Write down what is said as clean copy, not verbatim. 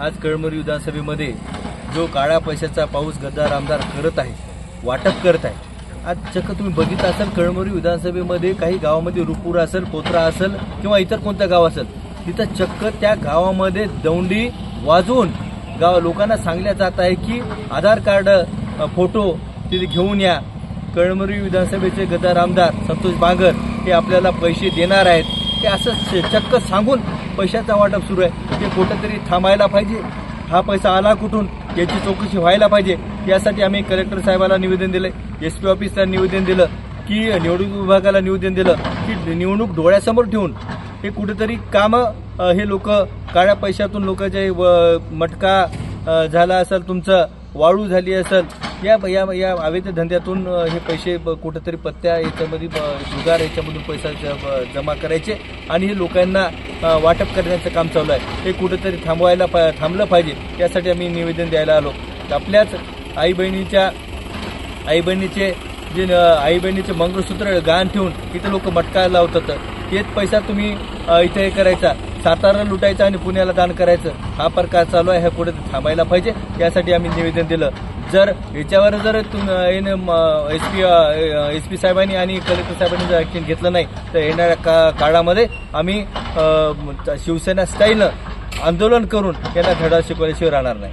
आज कळमनुरी विधानसभेमध्ये जो काळ्या पैशाचा पाऊस गद्दार आमदार करत आहे, वाटप करत आहे, आज चक्क तुम्ही बघितलं असेल कळमनुरी विधानसभेमध्ये काही गावामध्ये रुपूर असेल, पोत्रा असेल किंवा इतर कोणतं गाव असेल, तिथं चक्क त्या गावामध्ये दौंडी वाजवून लोकांना सांगल्या जात आहे की आधार कार्ड फोटो तिथे घेऊन या. कळमनुरी विधानसभेचे गद्दार आमदार संतोष बांगर हे आपल्याला पैसे देणार आहेत, ते असं चक्क सांगून पैशाचा वाटप सुरू आहे. ते कुठंतरी थांबायला पाहिजे. हा पैसा आला कुठून याची चौकशी व्हायला पाहिजे. यासाठी आम्ही कलेक्टर साहेबाला निवेदन दिले, SP ऑफिसला निवेदन दिलं, की निवडणूक विभागाला निवेदन दिलं की निवडणूक डोळ्यासमोर ठेवून हे कुठेतरी कामं हे लोक काळ्या पैशातून लोकांचे मटका झाला असेल, तुमचं वाळू झाली असेल, या अवैध धंद्यातून हे पैसे कुठेतरी पत्त्या याच्यामध्ये जुगार याच्यामधून पैसा जमा करायचे आणि हे लोकांना वाटप करण्याचं काम चालू आहे. हे कुठेतरी थांबलं पाहिजे. यासाठी आम्ही निवेदन द्यायला आलो. आपल्याच आई बहिणीचे मंगळसूत्र गहाण ठेवून इथे लोक मटका लावतात. तेच पैसा तुम्ही इथे हे करायचा, सातारा लुटायचा आणि पुण्याला दान करायचं, हा प्रकार चालू आहे. हे पुढे थांबायला पाहिजे. यासाठी आम्ही निवेदन दिलं. जर याच्यावर जर SP साहेबांनी आणि कलेक्टर साहेबांनी जर ऍक्शन घेतलं नाही तर येणाऱ्या काळामध्ये आम्ही शिवसेना स्टाईलनं आंदोलन करून यांना धडा शिकवल्याशिवाय राहणार नाही.